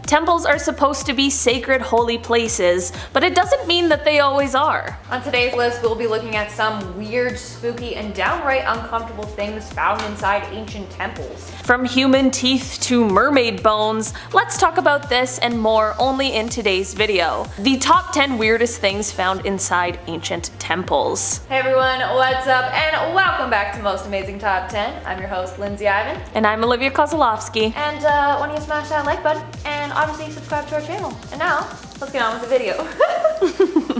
Temples are supposed to be sacred holy places, but it doesn't mean that they always are. On today's list, we'll be looking at some weird, spooky, and downright uncomfortable things found inside ancient temples. From human teeth to mermaid bones, let's talk about this and more only in today's video. The top 10 weirdest things found inside ancient temples. Hey everyone, what's up and welcome back to Most Amazing Top 10. I'm your host, Lindsay Ivan. And I'm Olivia Kozolowski. And why don't you smash that like button and obviously subscribe to our channel. And now, let's get on with the video.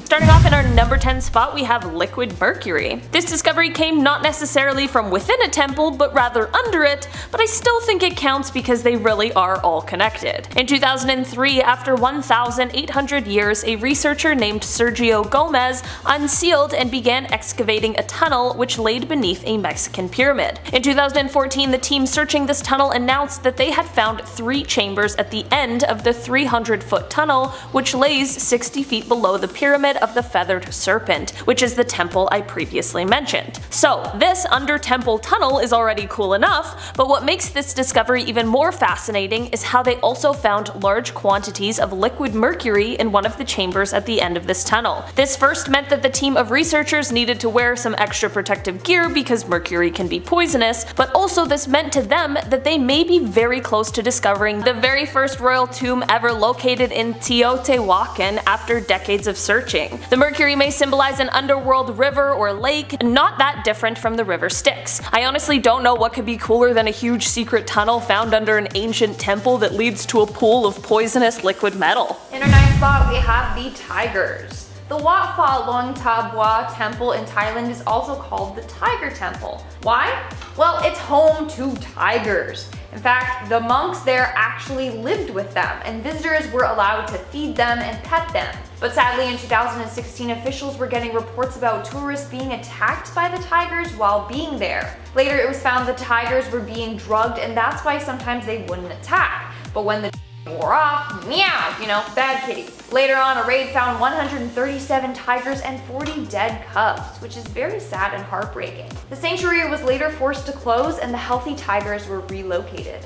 Starting off in our number 10 spot, we have liquid mercury. This discovery came not necessarily from within a temple, but rather under it, but I still think it counts because they really are all connected. In 2003, after 1,800 years, a researcher named Sergio Gomez unsealed and began excavating a tunnel which laid beneath a Mexican pyramid. In 2014, the team searching this tunnel announced that they had found 3 chambers at the end of the 300-foot tunnel, which lays 60 feet below the pyramid of the feathered serpent, which is the temple I previously mentioned. So this under temple tunnel is already cool enough, but what makes this discovery even more fascinating is how they also found large quantities of liquid mercury in one of the chambers at the end of this tunnel. This first meant that the team of researchers needed to wear some extra protective gear because mercury can be poisonous, but also this meant to them that they may be very close to discovering the very first royal tomb ever located in Teotihuacan after decades of searching. The mercury may symbolize an underworld river or lake, not that different from the river Styx. I honestly don't know what could be cooler than a huge secret tunnel found under an ancient temple that leads to a pool of poisonous liquid metal. In our ninth spot, we have the tigers. The Wat Pha Long Ta Bua temple in Thailand is also called the Tiger Temple. Why? Well, it's home to tigers. In fact, the monks there actually lived with them, and visitors were allowed to feed them and pet them. But sadly, in 2016, officials were getting reports about tourists being attacked by the tigers while being there. Later, it was found the tigers were being drugged, and that's why sometimes they wouldn't attack. But when the wore off, meow, you know, bad kitty. Later on, a raid found 137 tigers and 40 dead cubs, which is very sad and heartbreaking. The sanctuary was later forced to close and the healthy tigers were relocated.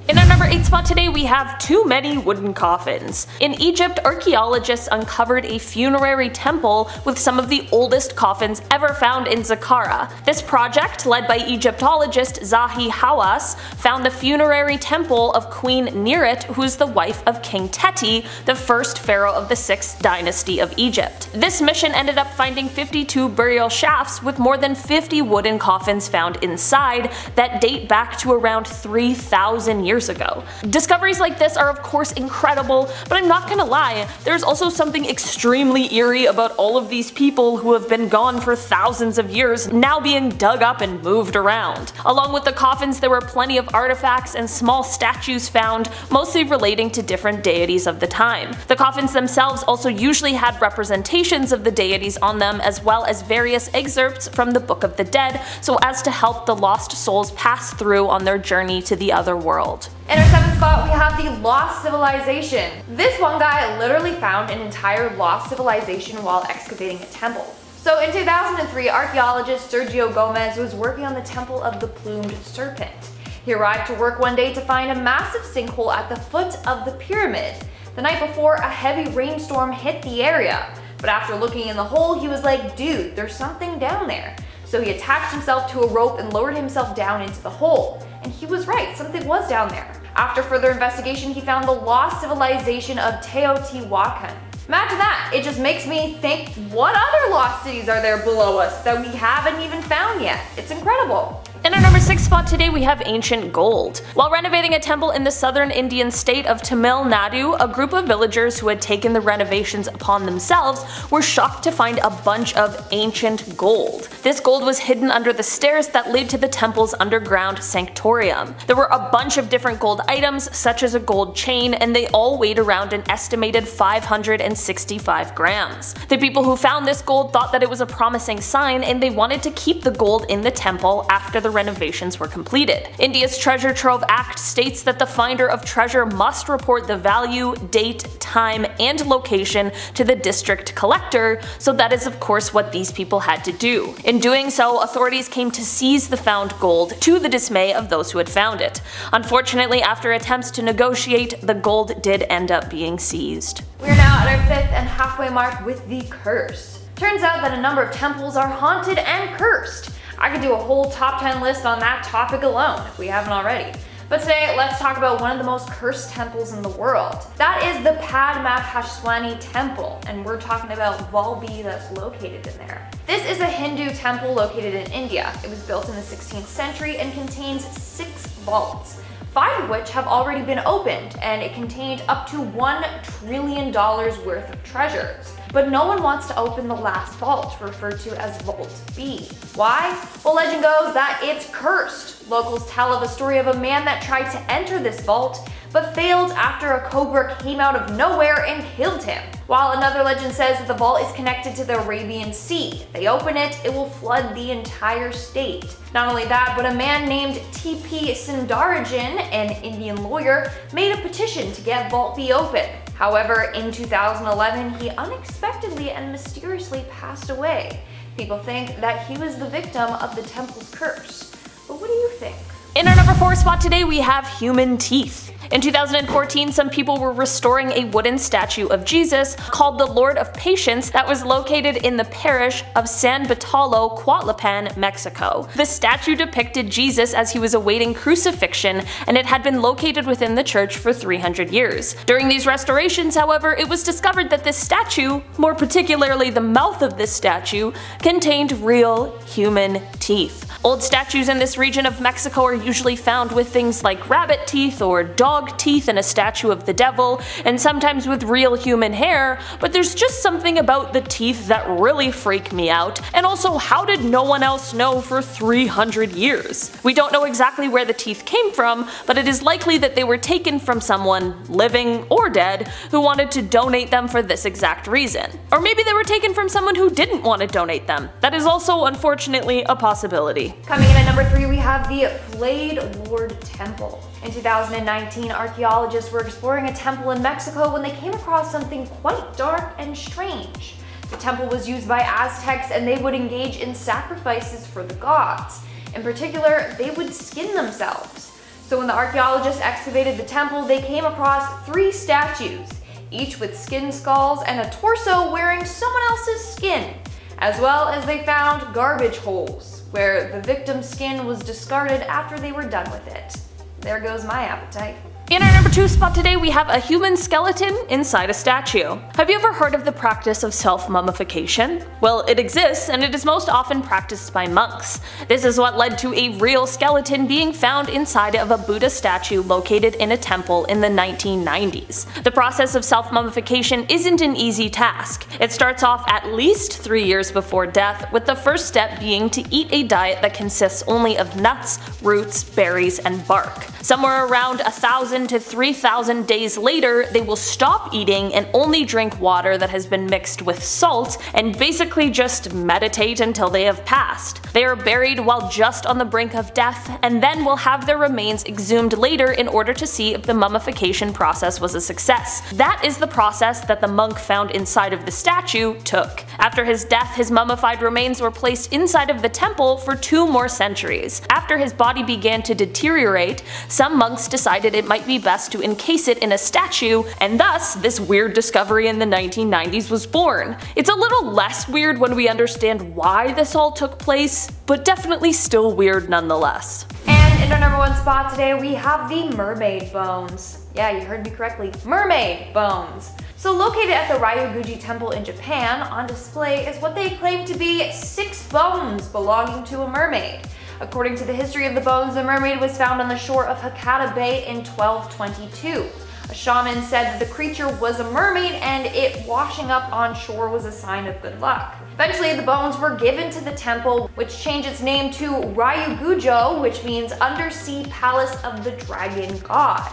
In our number 8 spot today, we have too many wooden coffins. In Egypt, archaeologists uncovered a funerary temple with some of the oldest coffins ever found in Saqqara. This project, led by Egyptologist Zahi Hawass, found the funerary temple of Queen Neret, who's the wife of King Teti, the first pharaoh of the 6th dynasty of Egypt. This mission ended up finding 52 burial shafts with more than 50 wooden coffins found inside that date back to around 3,000 years ago. Discoveries like this are of course incredible, but I'm not gonna lie, there's also something extremely eerie about all of these people who have been gone for thousands of years now being dug up and moved around. Along with the coffins, there were plenty of artifacts and small statues found, mostly relating to different deities of the time. The coffins themselves also usually had representations of the deities on them, as well as various excerpts from the Book of the Dead, so as to help the lost souls pass through on their journey to the other world. In our 7th spot, we have the lost civilization. This one guy literally found an entire lost civilization while excavating a temple. So in 2003, archaeologist Sergio Gomez was working on the temple of the plumed serpent. He arrived to work one day to find a massive sinkhole at the foot of the pyramid. The night before, a heavy rainstorm hit the area. But after looking in the hole, he was like, dude, there's something down there. So he attached himself to a rope and lowered himself down into the hole. And he was right, something was down there. After further investigation, he found the lost civilization of Teotihuacan. Imagine that, it just makes me think, what other lost cities are there below us that we haven't even found yet? It's incredible. In our number 6 spot today, we have ancient gold. While renovating a temple in the southern Indian state of Tamil Nadu, a group of villagers who had taken the renovations upon themselves were shocked to find a bunch of ancient gold. This gold was hidden under the stairs that led to the temple's underground sanctorium. There were a bunch of different gold items, such as a gold chain, and they all weighed around an estimated 565 grams. The people who found this gold thought that it was a promising sign, and they wanted to keep the gold in the temple after the the renovations were completed. India's Treasure Trove Act states that the finder of treasure must report the value, date, time, and location to the district collector, so that is of course what these people had to do. In doing so, authorities came to seize the found gold, to the dismay of those who had found it. Unfortunately, after attempts to negotiate, the gold did end up being seized. We are now at our 5th and halfway mark with the curse. Turns out that a number of temples are haunted and cursed. I could do a whole top 10 list on that topic alone if we haven't already. But today, let's talk about one of the most cursed temples in the world. That is the Padmapashwani Temple, and we're talking about Valbi that's located in there. This is a Hindu temple located in India. It was built in the 16th century and contains 6 vaults, 5 of which have already been opened, and it contained up to $1 trillion worth of treasures. But no one wants to open the last vault, referred to as Vault B. Why? Well, legend goes that it's cursed. Locals tell of a story of a man that tried to enter this vault, but failed after a cobra came out of nowhere and killed him. While another legend says that the vault is connected to the Arabian Sea. If they open it, it will flood the entire state. Not only that, but a man named T.P. Sindarajan, an Indian lawyer, made a petition to get Vault B open. However, in 2011, he unexpectedly and mysteriously passed away. People think that he was the victim of the temple's curse. But what do you think? In our number 4 spot today, we have human teeth. In 2014, some people were restoring a wooden statue of Jesus called the Lord of Patience that was located in the parish of San Bartolo, Cuautlapan, Mexico. The statue depicted Jesus as he was awaiting crucifixion, and it had been located within the church for 300 years. During these restorations, however, it was discovered that this statue, more particularly the mouth of this statue, contained real human teeth. Old statues in this region of Mexico are usually found with things like rabbit teeth or dog teeth and a statue of the devil, and sometimes with real human hair, but there's just something about the teeth that really freak me out. And also, how did no one else know for 300 years? We don't know exactly where the teeth came from, but it is likely that they were taken from someone, living or dead, who wanted to donate them for this exact reason. Or maybe they were taken from someone who didn't want to donate them. That is also unfortunately a possibility. Coming in at number 3, we have the Flayed Lord Temple. In 2019, archaeologists were exploring a temple in Mexico when they came across something quite dark and strange. The temple was used by Aztecs, and they would engage in sacrifices for the gods. In particular, they would skin themselves. So when the archaeologists excavated the temple, they came across 3 statues, each with skin skulls and a torso wearing someone else's skin, as well as they found garbage holes, where the victim's skin was discarded after they were done with it. There goes my appetite. In our number 2 spot today, we have a human skeleton inside a statue. Have you ever heard of the practice of self-mummification? Well, it exists, and it is most often practiced by monks. This is what led to a real skeleton being found inside of a Buddha statue located in a temple in the 1990s. The process of self-mummification isn't an easy task. It starts off at least 3 years before death, with the first step being to eat a diet that consists only of nuts, roots, berries, and bark. Somewhere around 1,000 to 3,000 days later, they will stop eating and only drink water that has been mixed with salt, and basically just meditate until they have passed. They are buried while just on the brink of death, and then will have their remains exhumed later in order to see if the mummification process was a success. That is the process that the monk found inside of the statue took. After his death, his mummified remains were placed inside of the temple for 2 more centuries. After his body began to deteriorate, some monks decided it might be best to encase it in a statue, and thus this weird discovery in the 1990s was born. It's a little less weird when we understand why this all took place, but definitely still weird nonetheless. And in our number 1 spot today, we have the mermaid bones. Yeah, you heard me correctly. Mermaid bones. So located at the Ryuguji Temple in Japan, on display is what they claim to be 6 bones belonging to a mermaid. According to the history of the bones, the mermaid was found on the shore of Hakata Bay in 1222. A shaman said that the creature was a mermaid, and it washing up on shore was a sign of good luck. Eventually, the bones were given to the temple, which changed its name to Ryugujo, which means Undersea Palace of the Dragon God.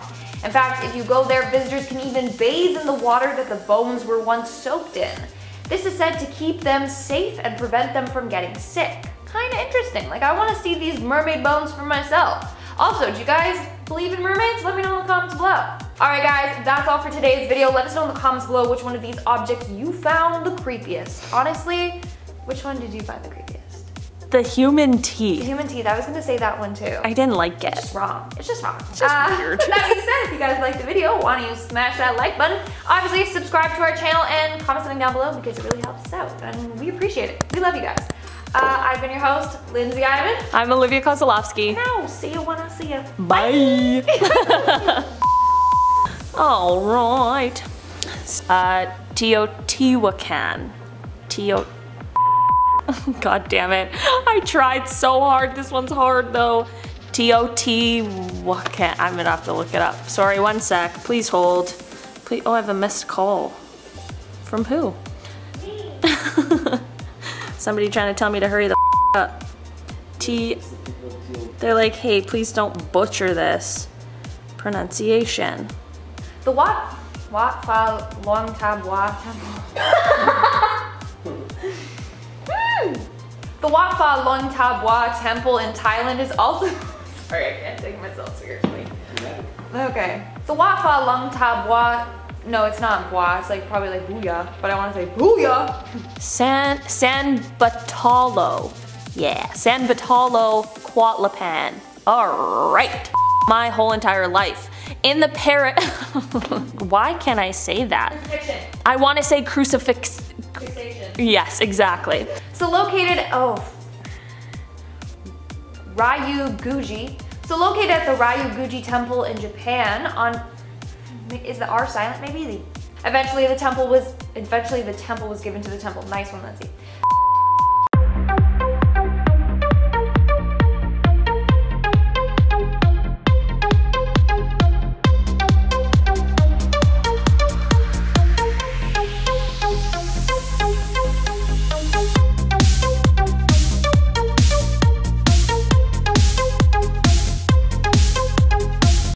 In fact, if you go there, visitors can even bathe in the water that the bones were once soaked in. This is said to keep them safe and prevent them from getting sick. kind of interesting. Like, I want to see these mermaid bones for myself. Also, do you guys believe in mermaids? Let me know in the comments below. Alright guys, that's all for today's video. Let us know in the comments below which one of these objects you found the creepiest. Honestly, which one did you find the creepiest? The human teeth. The human teeth. I was going to say that one too. I didn't like it. It's just wrong. It's just wrong. It's just weird. That being said, if you guys liked the video, why don't you smash that like button? Obviously, subscribe to our channel and comment something down below because it really helps us out. And we appreciate it. We love you guys. I've been your host, Lindsay Ivan. I'm Olivia Kozolowski. Now, see you when I see you. Bye. All right. Teotihuacan. God damn it. I tried so hard. This one's hard though. Teotihuacan. I'm gonna have to look it up. Sorry, one sec. Please hold. Please. Oh, I have a missed call. From who? Me. Somebody trying to tell me to hurry the up. They're like, hey, please don't butcher this pronunciation. The Wat Fa Long Tab Wa Temple. The Wat Fa Long Tab Wa Temple in Thailand is also. Sorry, I can't take myself seriously. Okay. The Wat Fa Long Tab Wa. No, it's not Bois. It's like probably like booyah, but I want to say booyah. San Bartolo. Yeah, San Bartolo Cuatlapan. All right. My whole entire life. In the Why can't I say that? Crucifixion. I want to say crucifix. Fixation. Yes, exactly. So located, Ryuguji. So located at the Ryuguji Temple in Japan on, is the R silent maybe? Eventually the temple was given to the temple. Nice one, Lindsay.